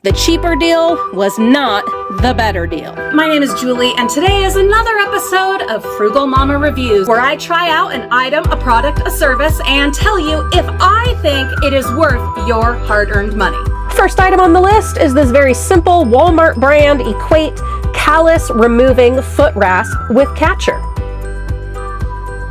The cheaper deal was not the better deal. My name is Julie, and today is another episode of Frugal Mama Reviews, where I try out an item, a product, a service, and tell you if I think it is worth your hard-earned money. First item on the list is this very simple Walmart brand Equate Callus Removing Foot Rasp with Catcher.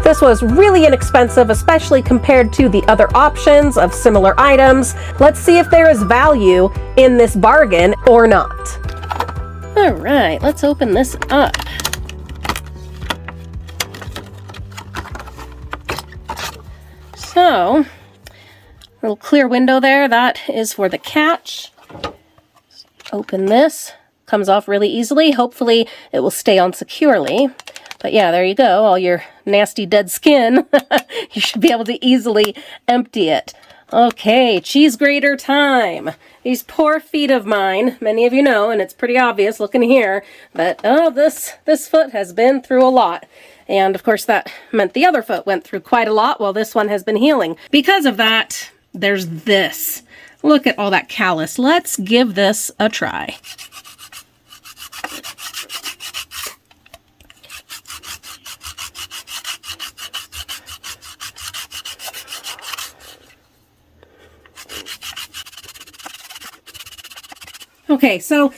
This was really inexpensive, especially compared to the other options of similar items. Let's see if there is value in this bargain or not. All right, let's open this up. So, little clear window there, that is for the catch. Open this, comes off really easily. Hopefully it will stay on securely. But yeah, there you go, all your nasty dead skin. You should be able to easily empty it. Okay, cheese grater time. These poor feet of mine, many of you know, and it's pretty obvious looking here, that, oh, this foot has been through a lot. And of course that meant the other foot went through quite a lot while this one has been healing. Because of that, there's this. Look at all that callus. Let's give this a try. Okay, so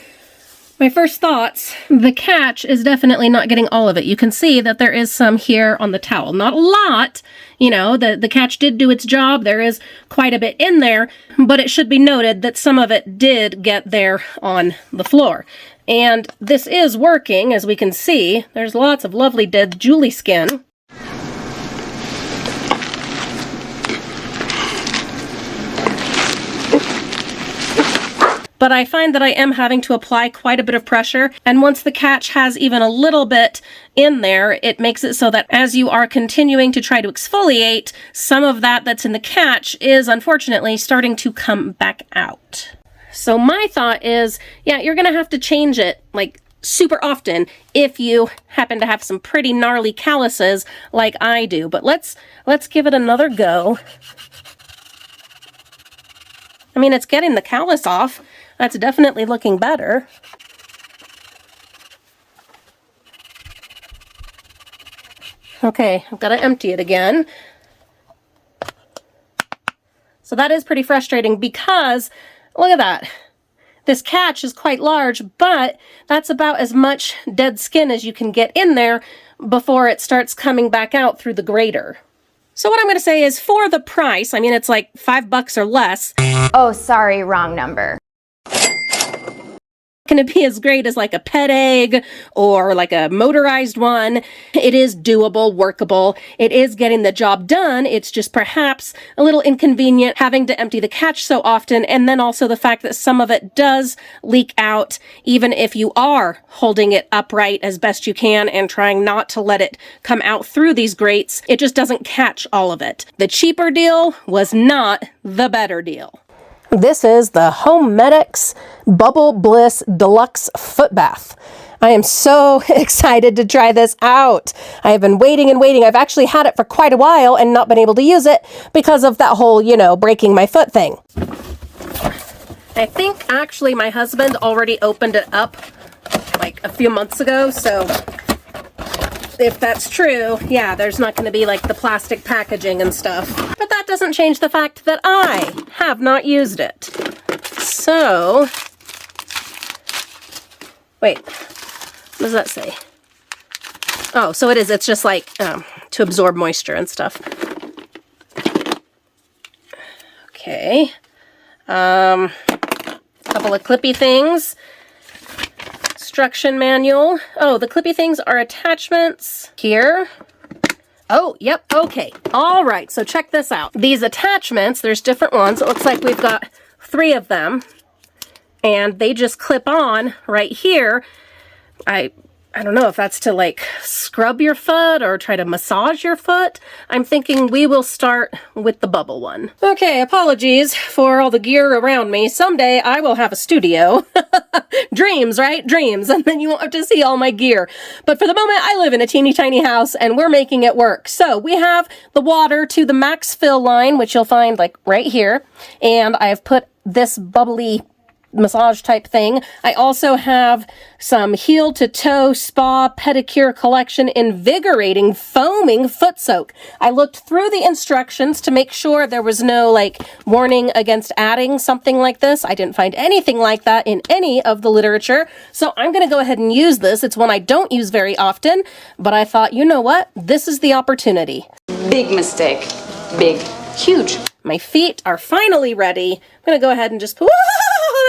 my first thoughts, the catch is definitely not getting all of it. You can see that there is some here on the towel. Not a lot, you know, the catch did do its job. There is quite a bit in there, but it should be noted that some of it did get there on the floor. And this is working, as we can see. There's lots of lovely dead Julie skin. But I find that I am having to apply quite a bit of pressure, and once the catch has even a little bit in there, it makes it so that as you are continuing to try to exfoliate, some of that that's in the catch is unfortunately starting to come back out. So my thought is, yeah, you're gonna have to change it like super often if you happen to have some pretty gnarly calluses like I do. But let's give it another go. I mean, it's getting the callus off. That's definitely looking better. Okay, I've got to empty it again. So that is pretty frustrating because, look at that. This catch is quite large, but that's about as much dead skin as you can get in there before it starts coming back out through the grater. So what I'm going to say is, for the price, I mean, it's like $5 or less. Oh, sorry, wrong number. Can it be as great as like a pet egg or like a motorized one? It is doable, workable. It is getting the job done. It's just perhaps a little inconvenient having to empty the catch so often, and then also the fact that some of it does leak out even if you are holding it upright as best you can and trying not to let it come out through these grates. It just doesn't catch all of it. The cheaper deal was not the better deal. This is the Homedics Bubble Bliss Deluxe Foot Bath. I am so excited to try this out. I have been waiting and waiting. I've actually had it for quite a while and not been able to use it because of that whole, you know, breaking my foot thing. I think actually my husband already opened it up like a few months ago, so if that's true, yeah, there's not going to be like the plastic packaging and stuff. But that doesn't change the fact that I have not used it. So, wait, what does that say? Oh, so it is, it's just like to absorb moisture and stuff. Okay. Couple of clippy things. Instruction manual. Oh, the clippy things are attachments here. Oh, yep, okay. All right, so check this out. These attachments, there's different ones. It looks like we've got 3 of them, and they just clip on right here. I don't know if that's to like scrub your foot or try to massage your foot. I'm thinking we will start with the bubble one. Okay, apologies for all the gear around me. Someday I will have a studio. Dreams, right? Dreams. And then you won't have to see all my gear. But for the moment, I live in a teeny tiny house and we're making it work. So we have the water to the max fill line, which you'll find like right here. And I've put this bubbly massage type thing. I also have some heel to toe spa pedicure collection Invigorating foaming foot soak. I looked through the instructions to make sure there was no like warning against adding something like this. I didn't find anything like that in any of the literature. So I'm going to go ahead and use this. It's one I don't use very often, but I thought, you know what? This is the opportunity. Big mistake. Big. Huge. My feet are finally ready. I'm going to go ahead and just... Whoa,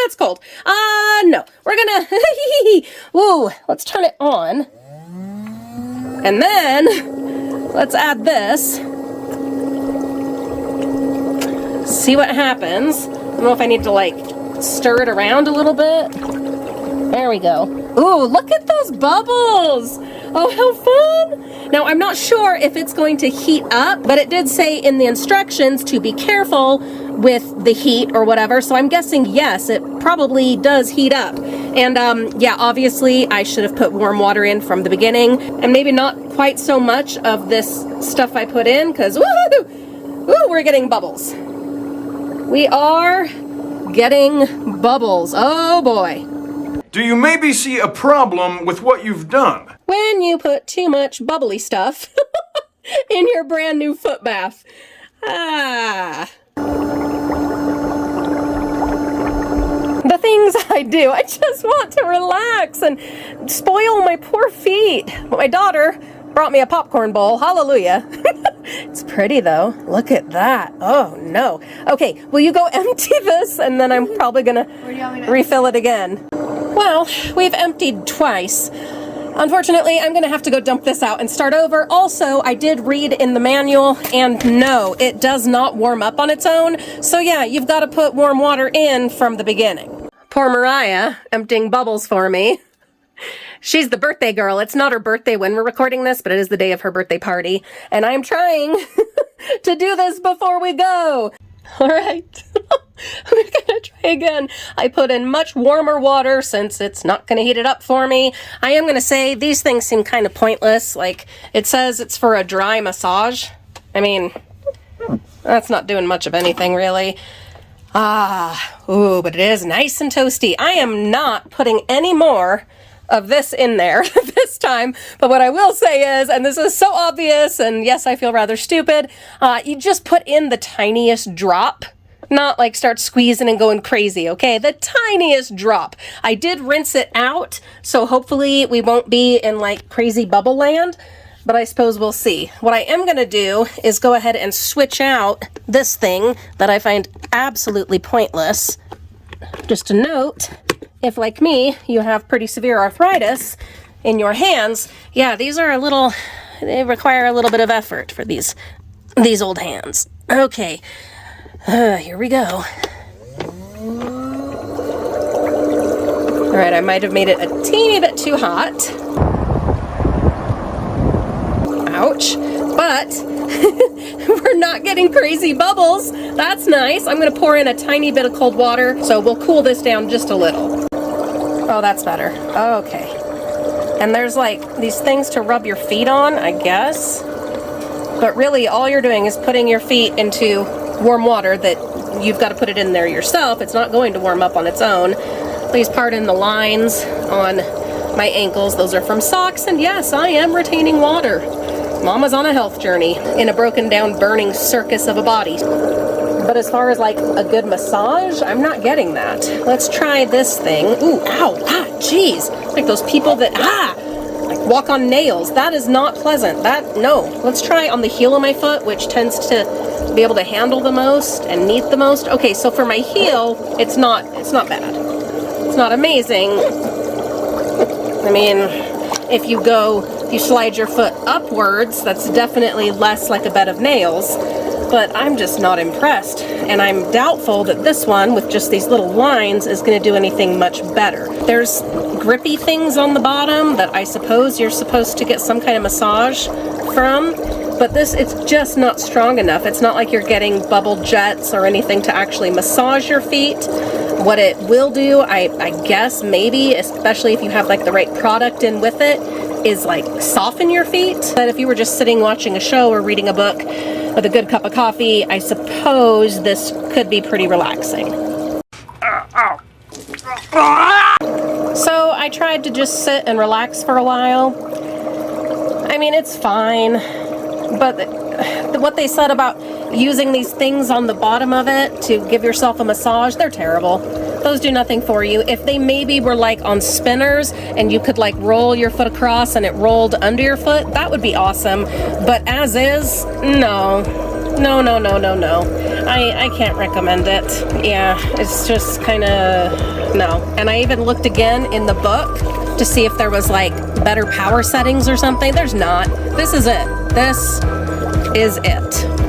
that's cold. No. We're going to... Whoa, let's turn it on. And then, let's add this. See what happens. I don't know if I need to, like, stir it around a little bit. There we go. Ooh, look at those bubbles. Oh, how fun. Now, I'm not sure if it's going to heat up, but it did say in the instructions to be careful with the heat or whatever. So I'm guessing, yes, it probably does heat up. And yeah, obviously I should have put warm water in from the beginning, and maybe not quite so much of this stuff I put in, because we're getting bubbles. We are getting bubbles. Oh boy. Do you maybe see a problem with what you've done? When you put too much bubbly stuff in your brand new foot bath. The things I do, I just want to relax and spoil my poor feet. My daughter brought me a popcorn bowl. Hallelujah. It's pretty though. Look at that. Oh no. Okay, will you go empty this, and then I'm probably gonna refill it again. Well, we've emptied twice. Unfortunately, I'm going to have to go dump this out and start over. Also, I did read in the manual, and no, it does not warm up on its own. So yeah, you've got to put warm water in from the beginning. Poor Mariah, emptying bubbles for me. She's the birthday girl. It's not her birthday when we're recording this, but it is the day of her birthday party. And I'm trying to do this before we go. All right. We're gonna try again. I put in much warmer water since it's not gonna heat it up for me. I am gonna say these things seem kind of pointless. Like, it says it's for a dry massage. I mean, that's not doing much of anything really. Ooh, but it is nice and toasty. I am not putting any more of this in there this time, but what I will say is, and this is so obvious, and yes, I feel rather stupid, you just put in the tiniest drop. Not like start squeezing and going crazy, okay? The tiniest drop. I did rinse it out, so hopefully we won't be in like crazy bubble land, but I suppose we'll see. What I am gonna do is go ahead and switch out this thing that I find absolutely pointless. Just a note, if like me, you have pretty severe arthritis in your hands, yeah, these are they require a little bit of effort for these old hands. Okay. Here we go. All right, I might have made it a teeny bit too hot. Ouch. But we're not getting crazy bubbles. That's nice. I'm going to pour in a tiny bit of cold water, so we'll cool this down just a little. Oh, that's better. Okay. And there's like these things to rub your feet on, I guess. But really, all you're doing is putting your feet into warm water that you've got to put it in there yourself. It's not going to warm up on its own. Please pardon the lines on my ankles. Those are from socks, and yes, I am retaining water. Mama's on a health journey in a broken down, burning circus of a body. But as far as like a good massage, I'm not getting that. Let's try this thing. Ooh, ow, geez. Like those people that, like walk on nails. That is not pleasant. No. Let's try on the heel of my foot, which tends to be able to handle the most and need the most. Okay, so for my heel, it's not bad. It's not amazing. I mean, if you slide your foot upwards, that's definitely less like a bed of nails, but I'm just not impressed. And I'm doubtful that this one with just these little lines is going to do anything much better. There's grippy things on the bottom that I suppose you're supposed to get some kind of massage from. But it's just not strong enough. It's not like you're getting bubble jets or anything to actually massage your feet. What it will do, I guess, maybe, especially if you have like the right product in with it, is like soften your feet. But if you were just sitting watching a show or reading a book with a good cup of coffee, I suppose this could be pretty relaxing. Ow. So I tried to just sit and relax for a while. I mean, it's fine, but what they said about using these things on the bottom of it to give yourself a massage, they're terrible. Those do nothing for you. If they maybe were like on spinners and you could like roll your foot across and it rolled under your foot, that would be awesome. But as is, no. I can't recommend it. Yeah, it's just kind of, no. And I even looked again in the book to see if there was like better power settings or something. There's not. This is it. This is it.